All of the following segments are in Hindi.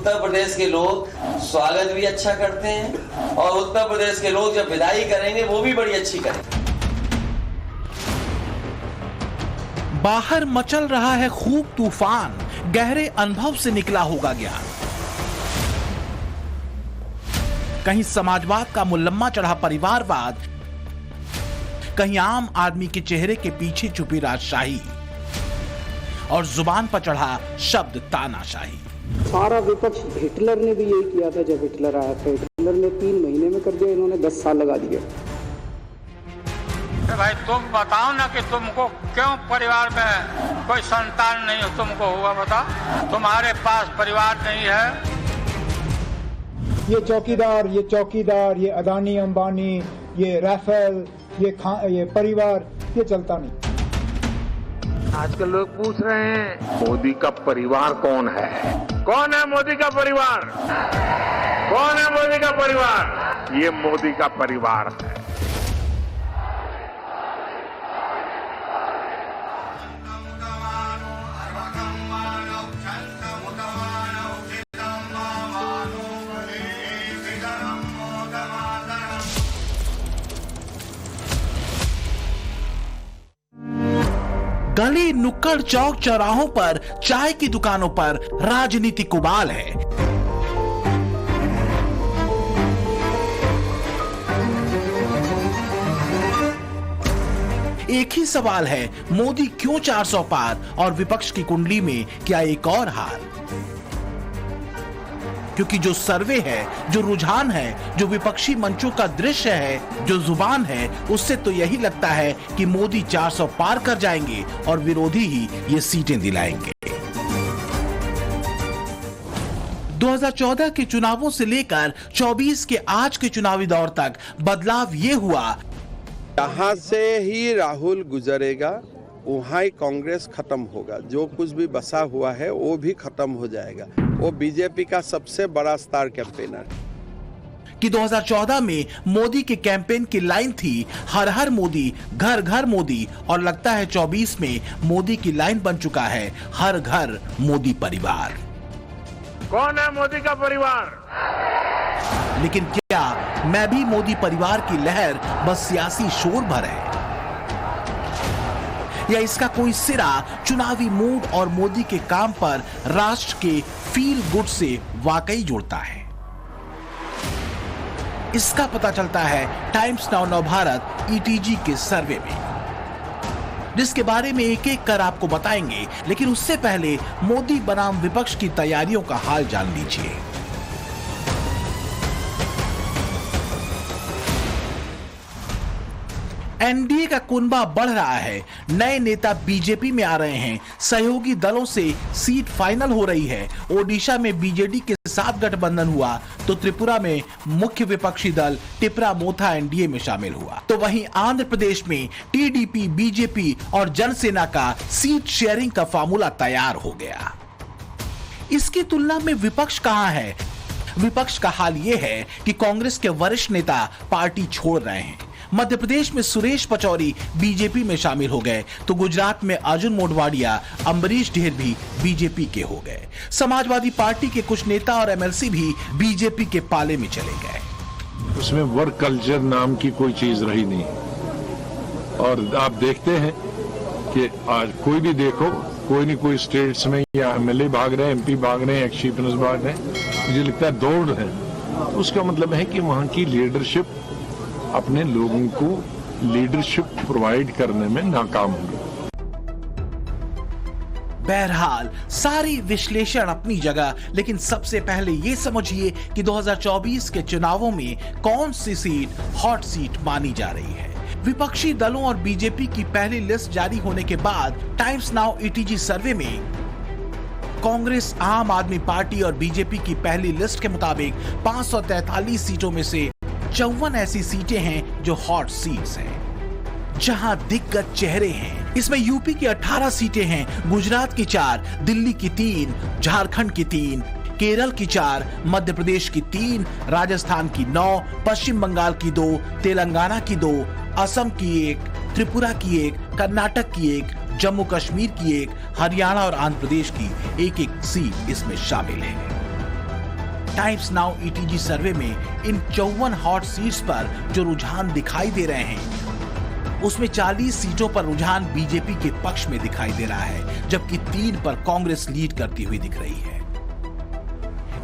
उत्तर प्रदेश के लोग स्वागत भी अच्छा करते हैं और उत्तर प्रदेश के लोग जब विदाई करेंगे वो भी बड़ी अच्छी करेंगे। बाहर मचल रहा है खूब तूफान, गहरे अनुभव से निकला होगा ज्ञान। कहीं समाजवाद का मुलम्मा चढ़ा परिवारवाद, कहीं आम आदमी के चेहरे के पीछे छुपी राजशाही और जुबान पर चढ़ा शब्द तानाशाही। सारा विपक्ष, हिटलर ने भी यही किया था। जब हिटलर आया था, हिटलर ने 3 महीने में कर दिया, इन्होंने 10 साल लगा दिए। भाई तुम बताओ ना कि तुमको क्यों परिवार में कोई संतान नहीं हो, तुमको हुआ बता? तुम्हारे पास परिवार नहीं है। ये चौकीदार, ये अदानी अंबानी, ये राफेल, ये परिवार, ये चलता नहीं। आजकल लोग पूछ रहे हैं मोदी का परिवार कौन है? कौन है मोदी का परिवार? कौन है मोदी का परिवार? ये मोदी का परिवार है। गली नुक्कड़ चौक चौराहों पर चाय की दुकानों पर राजनीतिक उबाल है। एक ही सवाल है, मोदी क्यों 400 पार और विपक्ष की कुंडली में क्या एक और हार? क्योंकि जो सर्वे है, जो रुझान है, जो विपक्षी मंचों का दृश्य है, जो जुबान है, उससे तो यही लगता है कि मोदी 400 पार कर जाएंगे और विरोधी ही ये सीटें दिलाएंगे। 2014 के चुनावों से लेकर 24 के आज के चुनावी दौर तक बदलाव ये हुआ, यहाँ से ही राहुल गुजरेगा, वहाँ ही कांग्रेस खत्म होगा। जो कुछ भी बसा हुआ है वो भी खत्म हो जाएगा। वो बीजेपी का सबसे बड़ा स्टार कैंपेनर कि 2014 में मोदी के कैंपेन की लाइन थी हर हर मोदी, घर घर मोदी, और लगता है 24 में मोदी की लाइन बन चुका है हर घर मोदी परिवार। कौन है मोदी का परिवार? लेकिन क्या मैं भी मोदी परिवार की लहर बस सियासी शोर भर है, या इसका कोई सिरा चुनावी मूड और मोदी के काम पर राष्ट्र के फील गुड से वाकई जुड़ता है? इसका पता चलता है टाइम्स नाउ नवभारत ईटीजी के सर्वे में, जिसके बारे में एक एक कर आपको बताएंगे। लेकिन उससे पहले मोदी बनाम विपक्ष की तैयारियों का हाल जान लीजिए। एनडीए का कुनबा बढ़ रहा है, नए नेता बीजेपी में आ रहे हैं, सहयोगी दलों से सीट फाइनल हो रही है। ओडिशा में बीजेडी के साथ गठबंधन हुआ तो त्रिपुरा में मुख्य विपक्षी दल टिपरा मोथा एनडीए में शामिल हुआ। तो वहीं आंध्र प्रदेश में टीडीपी, बीजेपी और जनसेना का सीट शेयरिंग का फार्मूला तैयार हो गया। इसकी तुलना में विपक्ष कहां है? विपक्ष का हाल यह है कि कांग्रेस के वरिष्ठ नेता पार्टी छोड़ रहे हैं। मध्य प्रदेश में सुरेश पचौरी बीजेपी में शामिल हो गए तो गुजरात में अर्जुन मोढवाडिया, अम्बरीश ढेर भी बीजेपी के हो गए। समाजवादी पार्टी के कुछ नेता और एमएलसी भी बीजेपी के पाले में चले गए। उसमें वर्क कल्चर नाम की कोई चीज रही नहीं, और आप देखते हैं कि आज कोई भी देखो, कोई न कोई स्टेट्स में या एमएलए भाग रहे हैं, एमपी भाग रहे हैं, एक्स चीफ मिनिस्टर भाग रहे हैं, मुझे लगता है दौड़ रहे हैं। उसका मतलब है कि वहां की लीडरशिप अपने लोगों को लीडरशिप प्रोवाइड करने में नाकाम हुई। बहरहाल सारी विश्लेषण अपनी जगह, लेकिन सबसे पहले यह समझिए कि 2024 के चुनावों में कौन सी सीट हॉट सीट मानी जा रही है। विपक्षी दलों और बीजेपी की पहली लिस्ट जारी होने के बाद टाइम्स नाउ ईटीजी सर्वे में कांग्रेस, आम आदमी पार्टी और बीजेपी की पहली लिस्ट के मुताबिक 543 सीटों में से 54 ऐसी सीटें हैं जो हॉट सीट्स हैं, जहां दिग्गज चेहरे हैं। इसमें यूपी की 18 सीटें हैं, गुजरात की 4, दिल्ली की 3, झारखंड की 3, केरल की 4, मध्य प्रदेश की 3, राजस्थान की 9, पश्चिम बंगाल की 2, तेलंगाना की 2, असम की 1, त्रिपुरा की 1, कर्नाटक की 1, जम्मू कश्मीर की 1, हरियाणा और आंध्र प्रदेश की 1-1 सीट इसमें शामिल है। टाइम्स नाउ ईटीजी सर्वे में इन 54 हॉट सीट्स पर जो रुझान दिखाई दे रहे हैं, उसमें 40 सीटों पर रुझान बीजेपी के पक्ष में दिखाई दे रहा है, जबकि 3 पर कांग्रेस लीड करती हुई दिख रही है।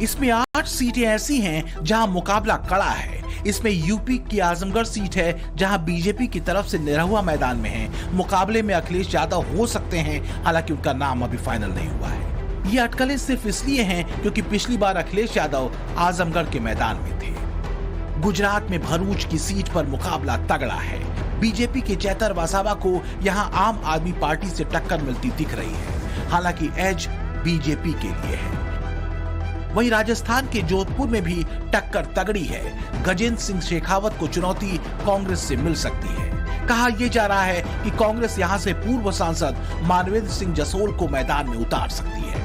इसमें 8 सीटें ऐसी हैं जहां मुकाबला कड़ा है। इसमें यूपी की आजमगढ़ सीट है जहां बीजेपी की तरफ से निरहुआ मैदान में है। मुकाबले में अखिलेश यादव हो सकते हैं, हालांकि उनका नाम अभी फाइनल नहीं हुआ है। ये अटकलें सिर्फ इसलिए हैं क्योंकि पिछली बार अखिलेश यादव आजमगढ़ के मैदान में थे। गुजरात में भरूच की सीट पर मुकाबला तगड़ा है। बीजेपी के चैतर वसावा को यहां आम आदमी पार्टी से टक्कर मिलती दिख रही है, हालांकि एज बीजेपी के लिए है। वहीं राजस्थान के जोधपुर में भी टक्कर तगड़ी है। गजेंद्र सिंह शेखावत को चुनौती कांग्रेस से मिल सकती है। कहा यह जा रहा है कि कांग्रेस यहां से पूर्व सांसद मानवेंद्र सिंह जसोल को मैदान में उतार सकती है।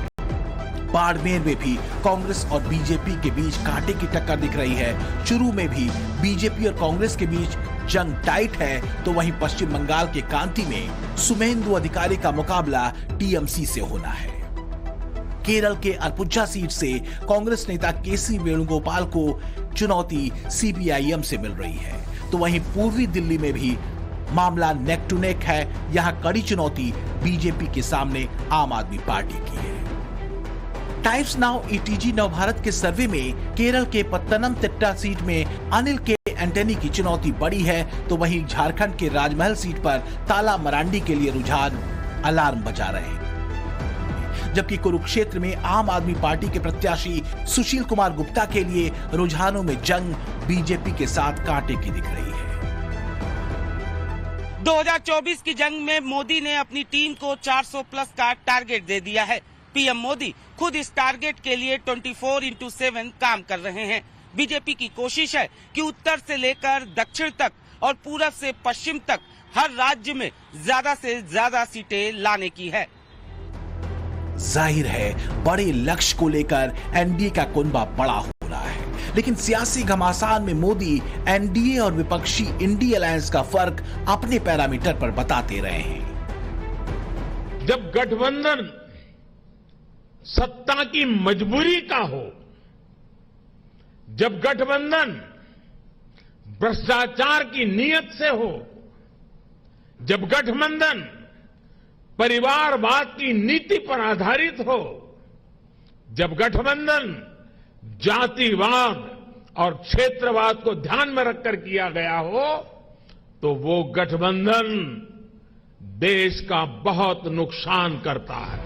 बाड़मेर में भी कांग्रेस और बीजेपी के बीच कांटे की टक्कर दिख रही है। शुरू में भी बीजेपी और कांग्रेस के बीच जंग टाइट है, तो वहीं पश्चिम बंगाल के कांती में सुमेंदु अधिकारी का मुकाबला टीएमसी से होना है। केरल के अरपुझा सीट से कांग्रेस नेता केसी वेणुगोपाल को चुनौती सीपीआईएम से मिल रही है, तो वहीं पूर्वी दिल्ली में भी मामला नेक टू नेक है। यहां कड़ी चुनौती बीजेपी के सामने आम आदमी पार्टी की है। टाइम्स नाउ ईटीजी नवभारत के सर्वे में केरल के पत्तनमतिट्टा सीट में अनिल के एंटनी की चुनौती बड़ी है, तो वहीं झारखंड के राजमहल सीट पर ताला मरांडी के लिए रुझान अलार्म बजा रहे हैं। जबकि कुरुक्षेत्र में आम आदमी पार्टी के प्रत्याशी सुशील कुमार गुप्ता के लिए रुझानों में जंग बीजेपी के साथ कांटे की दिख रही है। 2024 की जंग में मोदी ने अपनी टीम को 400 प्लस का टारगेट दे दिया है। पीएम मोदी खुद इस टारगेट के लिए 24/7 काम कर रहे हैं। बीजेपी की कोशिश है कि उत्तर से लेकर दक्षिण तक और पूरब से पश्चिम तक हर राज्य में ज्यादा से ज्यादा सीटें लाने की है। जाहिर है बड़े लक्ष्य को लेकर एनडीए का कुनबा बड़ा हो रहा है, लेकिन सियासी घमासान में मोदी एनडीए और विपक्षी इंडी अलायंस का फर्क अपने पैरामीटर पर बताते रहे हैं। जब गठबंधन सत्ता की मजबूरी का हो, जब गठबंधन भ्रष्टाचार की नीयत से हो, जब गठबंधन परिवारवाद की नीति पर आधारित हो, जब गठबंधन जातिवाद और क्षेत्रवाद को ध्यान में रखकर किया गया हो, तो वो गठबंधन देश का बहुत नुकसान करता है।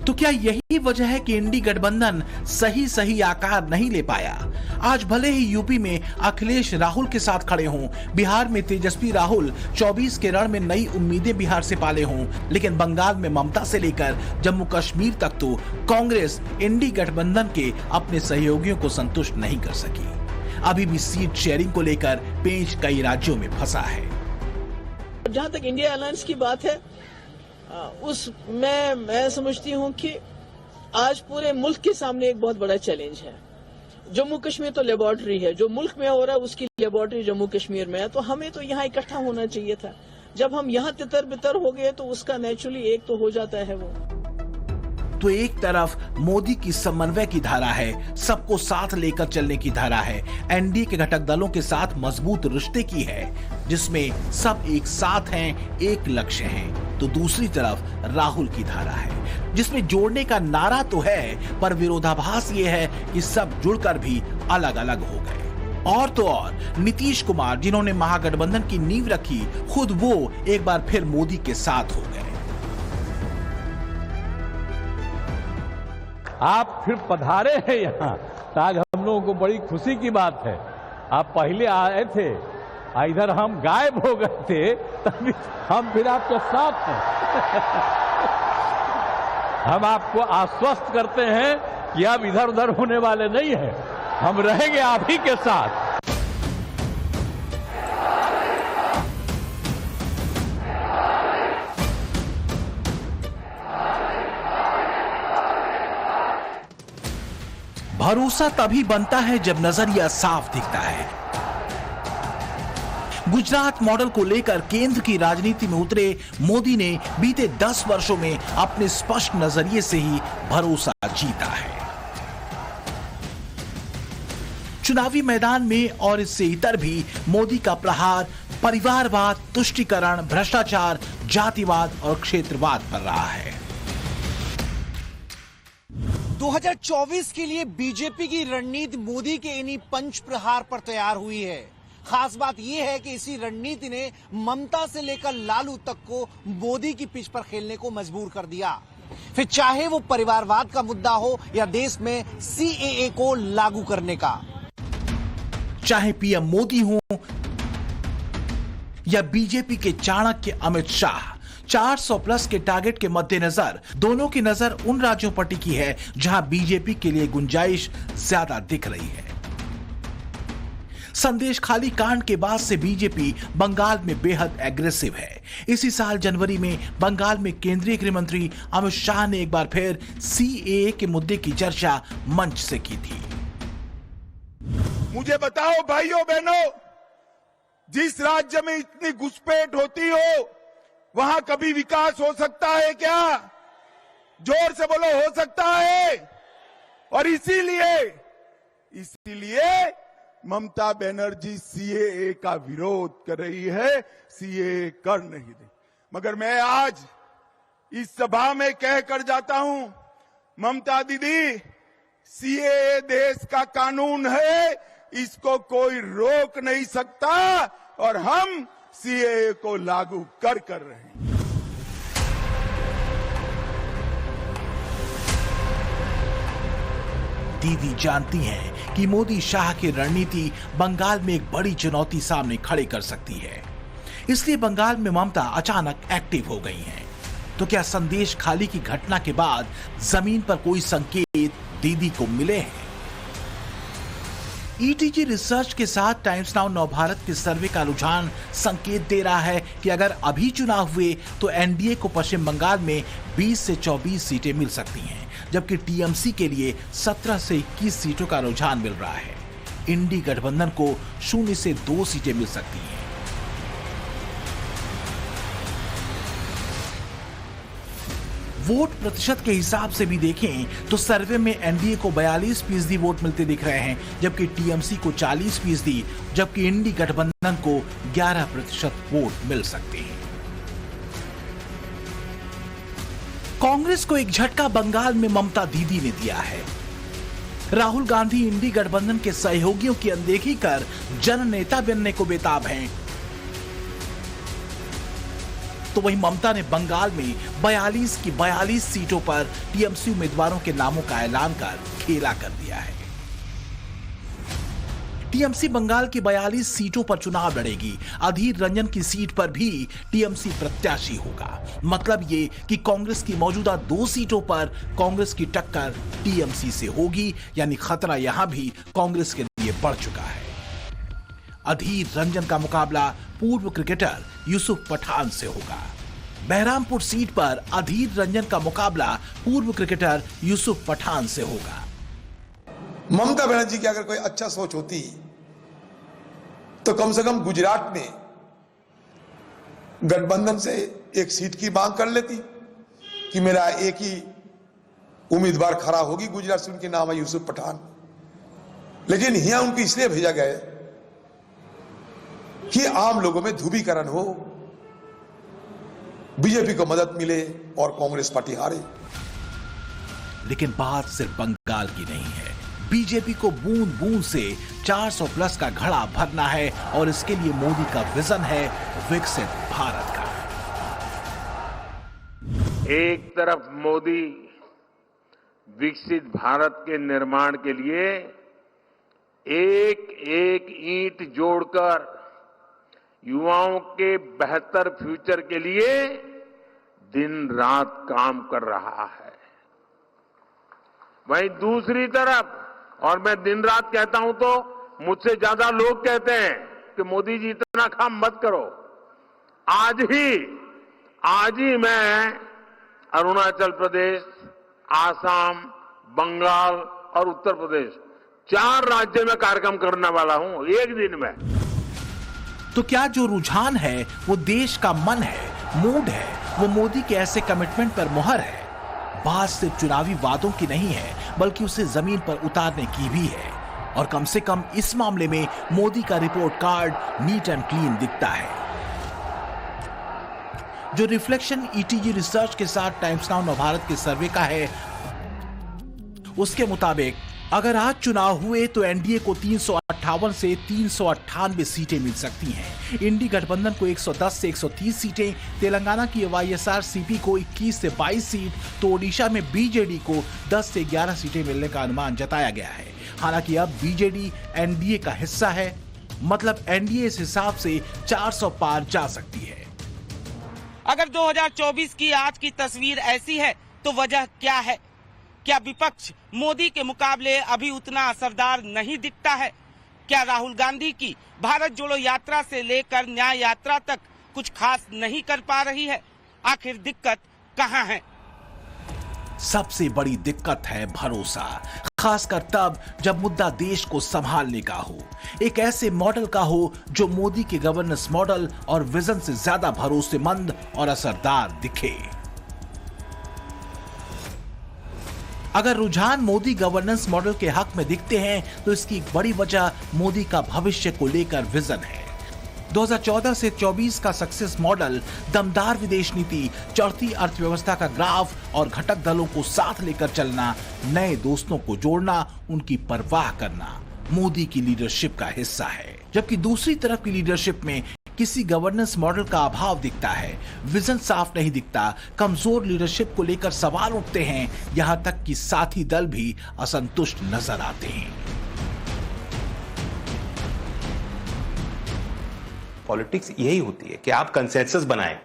तो क्या यही वजह है कि इंडी गठबंधन सही आकार नहीं ले पाया? आज भले ही यूपी में अखिलेश राहुल के साथ खड़े हों, बिहार में तेजस्वी राहुल 24 के रण में नई उम्मीदें बिहार से पाले हों, लेकिन बंगाल में ममता से लेकर जम्मू कश्मीर तक तो कांग्रेस इंडी गठबंधन के अपने सहयोगियों को संतुष्ट नहीं कर सकी। अभी भी सीट शेयरिंग को लेकर पेंच कई राज्यों में फंसा है। जहां तक इंडिया अलायंस की बात है, उसमें मैं समझती हूं कि आज पूरे मुल्क के सामने एक बहुत बड़ा चैलेंज है। जम्मू कश्मीर तो लेबोरेटरी है, जो मुल्क में हो रहा है उसकी लेबोरेटरी जम्मू कश्मीर में है, तो हमें तो यहाँ इकट्ठा होना चाहिए था। जब हम यहाँ तितर बितर हो गए तो उसका नेचुरली एक तो हो जाता है वो। तो एक तरफ मोदी की समन्वय की धारा है, सबको साथ लेकर चलने की धारा है, एनडीए के घटक दलों के साथ मजबूत रिश्ते की है, जिसमें सब एक साथ हैं, एक लक्ष्य है। तो दूसरी तरफ राहुल की धारा है, जिसमें जोड़ने का नारा तो है, पर विरोधाभास ये है कि सब जुड़कर भी अलग अलग हो गए। और तो और नीतीश कुमार, जिन्होंने महागठबंधन की नींव रखी, खुद वो एक बार फिर मोदी के साथ हो गए। आप फिर पधारे हैं यहाँ, तो आज हम लोगों को बड़ी खुशी की बात है। आप पहले आए थे, इधर हम गायब हो गए थे, तभी हम फिर आपके साथ हैं। हम आपको आश्वस्त करते हैं कि अब इधर उधर होने वाले नहीं हैं, हम रहेंगे आप ही के साथ। भरोसा तभी बनता है जब नजरिया साफ दिखता है। गुजरात मॉडल को लेकर केंद्र की राजनीति में उतरे मोदी ने बीते 10 वर्षों में अपने स्पष्ट नजरिए से ही भरोसा जीता है। चुनावी मैदान में और इससे इतर भी मोदी का प्रहार परिवारवाद, तुष्टीकरण, भ्रष्टाचार, जातिवाद और क्षेत्रवाद पर रहा है। 2024 के लिए बीजेपी की रणनीति मोदी के इन्हीं पंच प्रहार पर तैयार हुई है। खास बात यह है कि इसी रणनीति ने ममता से लेकर लालू तक को मोदी की पिच पर खेलने को मजबूर कर दिया। फिर चाहे वो परिवारवाद का मुद्दा हो या देश में सीएए को लागू करने का, चाहे पीएम मोदी हो या बीजेपी के चाणक्य अमित शाह, 400 प्लस के टारगेट के मद्देनजर दोनों की नजर उन राज्यों पर टिकी है जहां बीजेपी के लिए गुंजाइश ज्यादा दिख रही है। संदेश खाली कांड के बाद से बीजेपी बंगाल में बेहद एग्रेसिव है। इसी साल जनवरी में बंगाल में केंद्रीय गृह मंत्री अमित शाह ने एक बार फिर सीएए के मुद्दे की चर्चा मंच से की थी। मुझे बताओ भाइयों बहनों, जिस राज्य में इतनी घुसपैठ होती हो वहां कभी विकास हो सकता है क्या? जोर से बोलो, हो सकता है? और इसीलिए ममता बनर्जी सीएए का विरोध कर रही है, सीएए कर नहीं रही। मगर मैं आज इस सभा में कहकर जाता हूं, ममता दीदी, सीएए देश का कानून है, इसको कोई रोक नहीं सकता और हम सीएए को लागू कर रहे हैं। दीदी जानती हैं कि मोदी शाह की रणनीति बंगाल में एक बड़ी चुनौती सामने खड़ी कर सकती है। इसलिए बंगाल में ममता अचानक एक्टिव हो गई हैं। तो क्या संदेश खाली की घटना के बाद जमीन पर कोई संकेत दीदी को मिले हैं? ईटीजी रिसर्च के साथ टाइम्स नाउ नवभारत के सर्वे का रुझान संकेत दे रहा है कि अगर अभी चुनाव हुए तो एनडीए को पश्चिम बंगाल में 20 से 24 सीटें मिल सकती हैं, जबकि टीएमसी के लिए 17 से 21 सीटों का रुझान मिल रहा है। इंडी गठबंधन को 0 से 2 सीटें मिल सकती हैं। वोट प्रतिशत के हिसाब से भी देखें तो सर्वे में एनडीए को 42% वोट मिलते दिख रहे हैं, जबकि टीएमसी को 40%, जबकि इंडी गठबंधन को 11% वोट मिल सकते हैं। कांग्रेस को एक झटका बंगाल में ममता दीदी ने दिया है। राहुल गांधी इंडी गठबंधन के सहयोगियों की अनदेखी कर जननेता बनने को बेताब हैं, तो वहीं ममता ने बंगाल में 42 की 42 सीटों पर टीएमसी उम्मीदवारों के नामों का ऐलान कर खेला कर दिया है। टीएमसी बंगाल की 42 सीटों पर चुनाव लड़ेगी। अधीर रंजन की सीट पर भी टीएमसी प्रत्याशी होगा। मतलब ये कि कांग्रेस की मौजूदा 2 सीटों पर कांग्रेस की टक्कर टीएमसी से होगी, यानी खतरा यहां भी कांग्रेस के लिए बढ़ चुका है। अधीर रंजन का मुकाबला पूर्व क्रिकेटर यूसुफ पठान से होगा। बहरामपुर सीट पर अधीर रंजन का मुकाबला पूर्व क्रिकेटर यूसुफ पठान से होगा। ममता बनर्जी की अगर कोई अच्छा सोच होती तो कम से कम गुजरात में गठबंधन से एक सीट की मांग कर लेती कि मेरा एक ही उम्मीदवार खड़ा होगी गुजरात से, उनके नाम है यूसुफ पठान। लेकिन यहां उनको इसलिए भेजा गया कि आम लोगों में ध्रुवीकरण हो, बीजेपी को मदद मिले और कांग्रेस पार्टी हारे। लेकिन बात सिर्फ बंगाल की नहीं है। बीजेपी को बूंद बूंद से 400 प्लस का घड़ा भरना है और इसके लिए मोदी का विजन है विकसित भारत का। एक तरफ मोदी विकसित भारत के निर्माण के लिए एक एक ईंट जोड़कर युवाओं के बेहतर फ्यूचर के लिए दिन रात काम कर रहा है। वहीं दूसरी तरफ, और मैं दिन रात कहता हूं तो मुझसे ज्यादा लोग कहते हैं कि मोदी जी इतना काम मत करो। आज ही मैं अरुणाचल प्रदेश, आसाम, बंगाल और उत्तर प्रदेश 4 राज्य में कार्यक्रम करने वाला हूं एक दिन में। तो क्या जो रुझान है वो देश का मन है, मूड है, वो मोदी के ऐसे कमिटमेंट पर मुहर है? बात सिर्फ चुनावी वादों की नहीं है, बल्कि उसे जमीन पर उतारने की भी है। और कम से कम इस मामले में मोदी का report card neat and clean दिखता है। जो रिफ्लेक्शन ईटीजी रिसर्च के साथ टाइम्स नाउ नवभारत के सर्वे का है, उसके मुताबिक अगर आज चुनाव हुए तो एनडीए को 358 से 398 सीटें मिल सकती हैं। इंडी गठबंधन को 110 से 130 सीटें, तेलंगाना की वाईएसआर-सीपी को 21 से 22 सीट, तो ओडिशा में बीजेडी को 10 से 11 सीटें मिलने का अनुमान जताया गया है। हालांकि अब बीजेडी एनडीए का हिस्सा है, मतलब एनडीए इस हिसाब से 400 पार जा सकती है। अगर 2024 की आज की तस्वीर ऐसी है तो वजह क्या है? क्या विपक्ष मोदी के मुकाबले अभी उतना असरदार नहीं दिखता है? क्या राहुल गांधी की भारत जोड़ो यात्रा से लेकर न्याय यात्रा तक कुछ खास नहीं कर पा रही है? आखिर दिक्कत कहां है? सबसे बड़ी दिक्कत है भरोसा, खासकर तब जब मुद्दा देश को संभालने का हो, एक ऐसे मॉडल का हो जो मोदी के गवर्नेंस मॉडल और विजन से ज्यादा भरोसेमंद और असरदार दिखे। अगर रुझान मोदी गवर्नेंस मॉडल के हक में दिखते हैं तो इसकी एक बड़ी वजह मोदी का भविष्य को लेकर विजन है। 2014 से 24 का सक्सेस मॉडल, दमदार विदेश नीति, चढ़ती अर्थव्यवस्था का ग्राफ और घटक दलों को साथ लेकर चलना, नए दोस्तों को जोड़ना, उनकी परवाह करना मोदी की लीडरशिप का हिस्सा है। जबकि दूसरी तरफ की लीडरशिप में किसी गवर्नेंस मॉडल का अभाव दिखता है, विजन साफ नहीं दिखता, कमजोर लीडरशिप को लेकर सवाल उठते हैं, यहां तक कि साथी दल भी असंतुष्ट नजर आते हैं। पॉलिटिक्स यही होती है कि आप कंसेंसस बनाएं,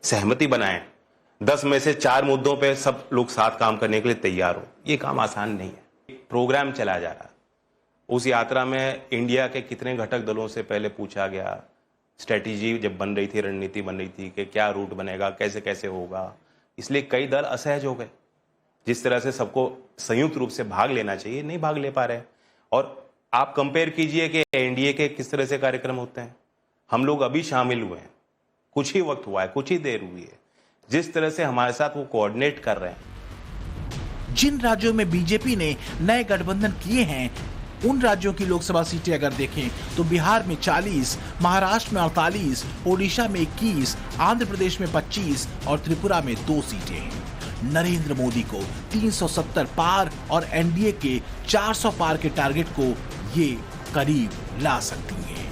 सहमति बनाएं, 10 में से 4 मुद्दों पे सब लोग साथ काम करने के लिए तैयार हो। ये काम आसान नहीं है। प्रोग्राम चला जा रहा, उस यात्रा में इंडिया के कितने घटक दलों से पहले पूछा गया, स्ट्रेटेजी जब बन रही थी, रणनीति बन रही थी कि क्या रूट बनेगा, कैसे कैसे होगा, इसलिए कई दल असहज हो गए। जिस तरह से सबको संयुक्त रूप से भाग लेना चाहिए, नहीं भाग ले पा रहे। और आप कंपेयर कीजिए कि एनडीए के किस तरह से कार्यक्रम होते हैं। हम लोग अभी शामिल हुए हैं, कुछ ही वक्त हुआ है, कुछ ही देर हुई है, जिस तरह से हमारे साथ वो कोऑर्डिनेट कर रहे हैं। जिन राज्यों में बीजेपी ने नए गठबंधन किए हैं, उन राज्यों की लोकसभा सीटें अगर देखें तो बिहार में 40, महाराष्ट्र में 48, ओडिशा में 21, आंध्र प्रदेश में 25 और त्रिपुरा में 2 सीटें हैं। नरेंद्र मोदी को 370 पार और एनडीए के 400 पार के टारगेट को ये करीब ला सकती है।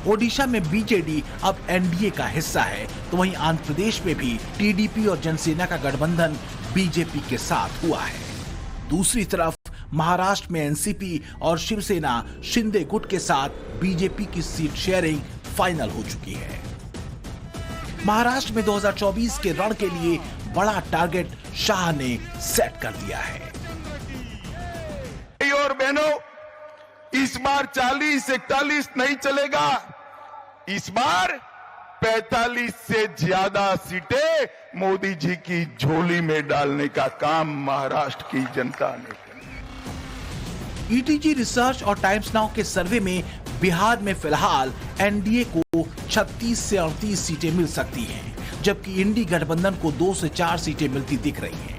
ओडिशा में बीजेडी अब एनडीए का हिस्सा है, तो वहीं आंध्र प्रदेश में भी टीडीपी और जनसेना का गठबंधन बीजेपी के साथ हुआ है। दूसरी तरफ महाराष्ट्र में एनसीपी और शिवसेना शिंदे गुट के साथ बीजेपी की सीट शेयरिंग फाइनल हो चुकी है। महाराष्ट्र में 2024 के रण के लिए बड़ा टारगेट शाह ने सेट कर दिया है। और बहनों, इस बार 40-41 नहीं चलेगा, इस बार 45 से ज्यादा सीटें मोदी जी की झोली में डालने का काम महाराष्ट्र की जनता ने किया। ईटीजी रिसर्च और टाइम्स नाउ के सर्वे में बिहार में फिलहाल एनडीए को 36 से 38 सीटें मिल सकती हैं, जबकि इंडी गठबंधन को 2 से 4 सीटें मिलती दिख रही हैं।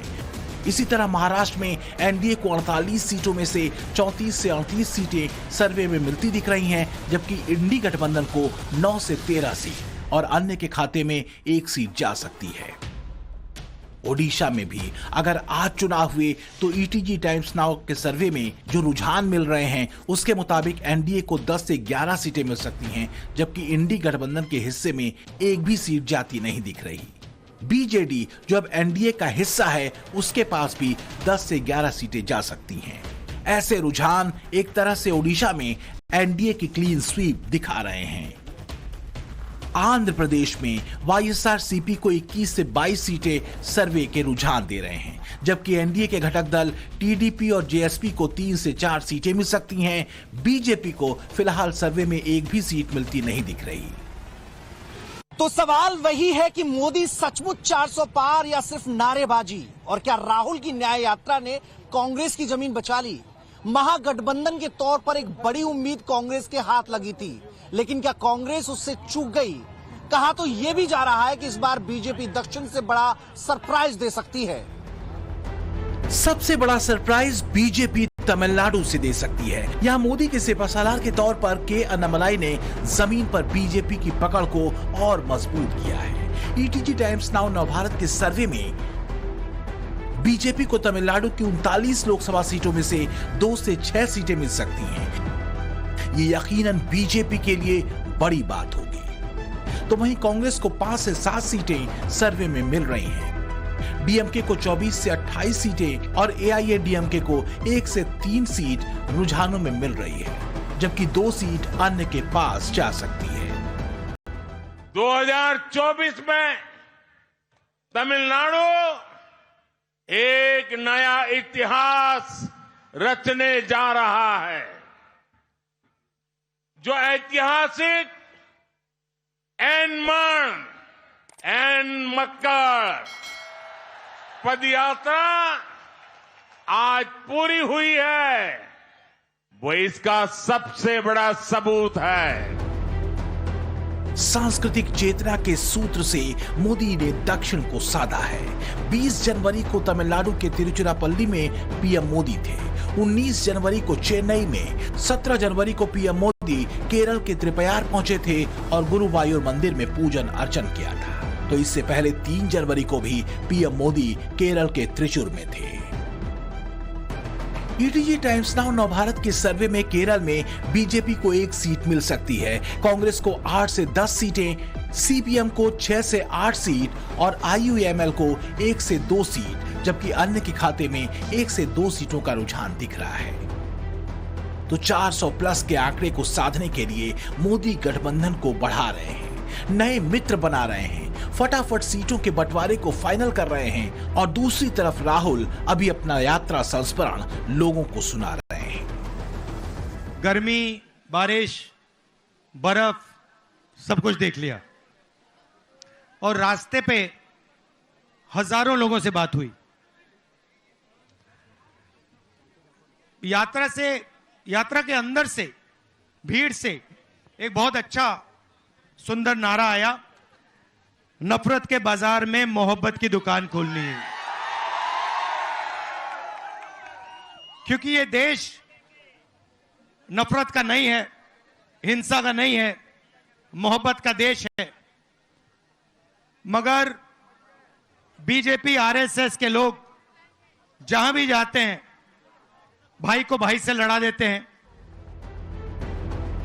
इसी तरह महाराष्ट्र में एनडीए को 48 सीटों में से 34 से 38 सीटें सर्वे में मिलती दिख रही हैं, जबकि इंडी गठबंधन को 9 से 13 सीट और अन्य के खाते में 1 सीट जा सकती है। ओडिशा में भी अगर आज चुनाव हुए तो ईटीजी टाइम्स नाउ के सर्वे में जो रुझान मिल रहे हैं उसके मुताबिक एनडीए को 10 से 11 सीटें मिल सकती हैं, जबकि इंडी गठबंधन के हिस्से में एक भी सीट जाती नहीं दिख रही। बीजेडी जो अब एनडीए का हिस्सा है, उसके पास भी 10 से 11 सीटें जा सकती हैं। ऐसे रुझान एक तरह से ओडिशा में एनडीए की क्लीन स्वीप दिखा रहे हैं। आंध्र प्रदेश में वाईएसआर-सीपी को 21 से 22 सीटें सर्वे के रुझान दे रहे हैं, जबकि एनडीए के घटक दल टीडीपी और जेएसपी को 3 से 4 सीटें मिल सकती हैं। बीजेपी को फिलहाल सर्वे में एक भी सीट मिलती नहीं दिख रही। तो सवाल वही है कि मोदी सचमुच 400 पार या सिर्फ नारेबाजी? और क्या राहुल की न्याय यात्रा ने कांग्रेस की जमीन बचा ली? महागठबंधन के तौर पर एक बड़ी उम्मीद कांग्रेस के हाथ लगी थी, लेकिन क्या कांग्रेस उससे चूक गई? कहा तो यह भी जा रहा है कि इस बार बीजेपी दक्षिण से बड़ा सरप्राइज दे सकती है। सबसे बड़ा सरप्राइज बीजेपी तमिलनाडु से दे सकती है। यहाँ मोदी के सिपहसालार के तौर पर के अन्नामलाई ने जमीन पर बीजेपी की पकड़ को और मजबूत किया है। ईटीजी टाइम्स नाउ नवभारत के सर्वे में बीजेपी को तमिलनाडु की 39 लोकसभा सीटों में से 2 से 6 सीटें मिल सकती हैं। ये यकीनन बीजेपी के लिए बड़ी बात होगी। तो वहीं कांग्रेस को 5 से 7 सीटें सर्वे में मिल रही हैं। डीएमके को 24 से 28 सीटें और एआईएडीएमके को 1 से 3 सीट रुझानों में मिल रही है, जबकि 2 सीट अन्य के पास जा सकती है। 2024 में तमिलनाडु एक नया इतिहास रचने जा रहा है, जो ऐतिहासिक एन मक्कड़ पदयात्रा आज पूरी हुई है, वो इसका सबसे बड़ा सबूत है। सांस्कृतिक चेतना के सूत्र से मोदी ने दक्षिण को साधा है। 20 जनवरी को तमिलनाडु के तिरुचिरापल्ली में पीएम मोदी थे। 19 जनवरी को चेन्नई में, 17 जनवरी को पीएम मोदी केरल के त्रिपयार पहुंचे थे और गुरुवायूर मंदिर में पूजन अर्चन किया था। तो इससे पहले 3 जनवरी को भी पीएम मोदी केरल के त्रिचुर में थे। ईटीजी टाइम्स नाउ नवभारत के सर्वे में केरल में बीजेपी को 1 सीट मिल सकती है, कांग्रेस को 8 से 10 सीटें, सीपीएम को 6 से 8 सीट और आईयूएमएल को 1 से 2 सीट, जबकि अन्य के खाते में 1 से 2 सीटों का रुझान दिख रहा है। तो 400 प्लस के आंकड़े को साधने के लिए मोदी गठबंधन को बढ़ा रहे हैं, नए मित्र बना रहे हैं, फटाफट सीटों के बंटवारे को फाइनल कर रहे हैं और दूसरी तरफ राहुल अभी अपना यात्रा संस्मरण लोगों को सुना रहे हैं। गर्मी, बारिश, बर्फ सब कुछ देख लिया और रास्ते पे हजारों लोगों से बात हुई। यात्रा के अंदर से, भीड़ से एक बहुत अच्छा सुंदर नारा आया, नफरत के बाजार में मोहब्बत की दुकान खोलनी है। क्योंकि ये देश नफरत का नहीं है, हिंसा का नहीं है, मोहब्बत का देश है। मगर बीजेपी, आरएसएस के लोग जहां भी जाते हैं भाई को भाई से लड़ा देते हैं।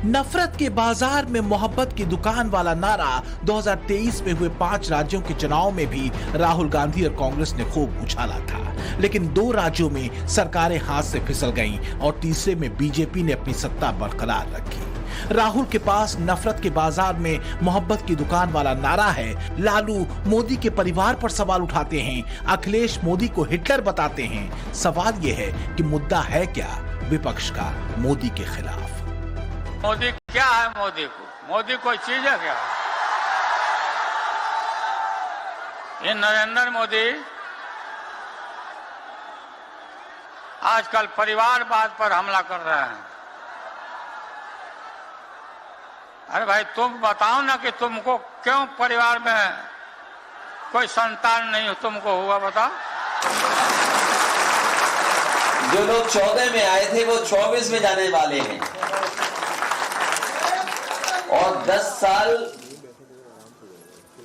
नफरत के बाजार में मोहब्बत की दुकान वाला नारा 2023 में हुए 5 राज्यों के चुनाव में भी राहुल गांधी और कांग्रेस ने खूब उछाला था, लेकिन 2 राज्यों में सरकारें हाथ से फिसल गईं और तीसरे में बीजेपी ने अपनी सत्ता बरकरार रखी। राहुल के पास नफरत के बाजार में मोहब्बत की दुकान वाला नारा है। लालू मोदी के परिवार पर सवाल उठाते हैं, अखिलेश मोदी को हिटलर बताते हैं। सवाल यह है कि मुद्दा है क्या विपक्ष का मोदी के खिलाफ? मोदी क्या है? मोदी कोई चीज है क्या? ये नरेंद्र मोदी आजकल परिवारवाद पर हमला कर रहे हैं। अरे भाई तुम बताओ ना कि तुमको क्यों परिवार में कोई संतान नहीं तुमको हुआ, बताओ। जो लोग 14 में आए थे वो 24 में जाने वाले हैं और 10 साल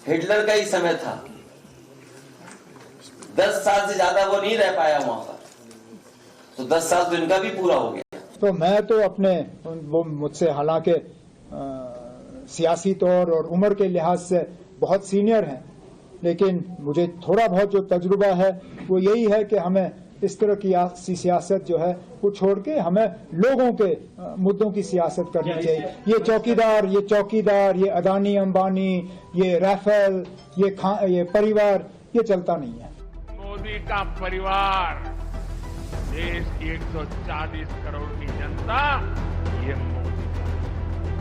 हिटलर का ही समय था। 10 साल से ज्यादा वो नहीं रह पाया वहां पर, तो 10 साल तो इनका भी पूरा हो गया। तो मैं तो अपने, वो मुझसे हालांकि सियासी तौर और उम्र के लिहाज से बहुत सीनियर हैं, लेकिन मुझे थोड़ा बहुत जो तजुर्बा है वो यही है कि हमें इस तरह की सियासत जो है वो छोड़ के हमें लोगों के मुद्दों की सियासत करनी चाहिए। ये चौकीदार, ये अदानी अंबानी, ये राफेल, ये परिवार, ये चलता नहीं है। मोदी का परिवार, देश की 140 करोड़ की जनता, ये मोदी।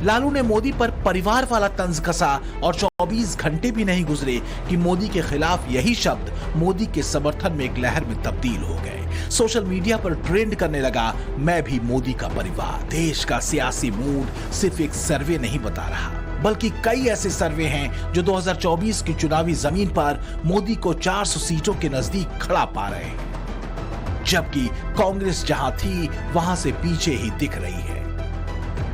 लालू ने मोदी पर परिवार वाला तंज कसा और 24 घंटे भी नहीं गुजरे कि मोदी के खिलाफ यही शब्द मोदी के समर्थन में एक लहर में तब्दील हो गए। सोशल मीडिया पर ट्रेंड करने लगा, मैं भी मोदी का परिवार। देश का सियासी मूड सिर्फ एक सर्वे नहीं बता रहा, बल्कि कई ऐसे सर्वे हैं जो 2024 की चुनावी जमीन पर मोदी को 400 सीटों के नजदीक खड़ा पा रहे हैं। जबकि कांग्रेस जहां थी वहां से पीछे ही दिख रही है।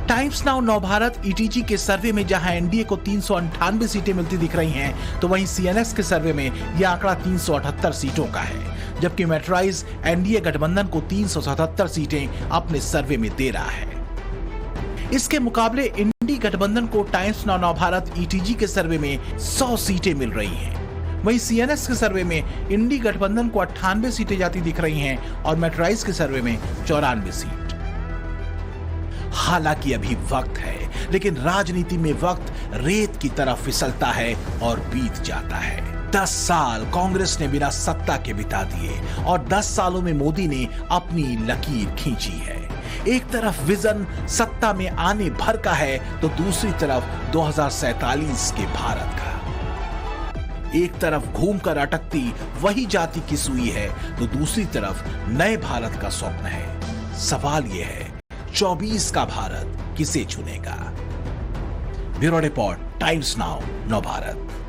टाइम्स नाउ नवभारत ईटीजी के सर्वे में जहां एनडीए को 398 सीटें मिलती दिख रही हैं, तो वहीं सीएनएक्स के सर्वे में यह आंकड़ा 378 सीटों का है, जबकि मेट्राइज एनडीए गठबंधन को 377 सीटें अपने सर्वे में दे रहा है। इसके मुकाबले इंडी गठबंधन को टाइम्स नाउ नवभारत ईटीजी के सर्वे में 100 सीटें मिल रही हैं। वहीं सीएनएक्स के सर्वे में इंडी गठबंधन को 98 सीटें जाती दिख रही हैं और मेट्राइज के सर्वे में 94 सीट। हालांकि अभी वक्त है, लेकिन राजनीति में वक्त रेत की तरह फिसलता है और बीत जाता है। 10 साल कांग्रेस ने बिना सत्ता के बिता दिए और 10 सालों में मोदी ने अपनी लकीर खींची है। एक तरफ विजन सत्ता में आने भर का है, तो दूसरी तरफ 2047 के भारत का। एक तरफ घूमकर अटकती वही जाति की सुई है, तो दूसरी तरफ नए भारत का स्वप्न है। सवाल यह है, 24 का भारत किसे चुनेगा? Bureau report, times now Navbharat.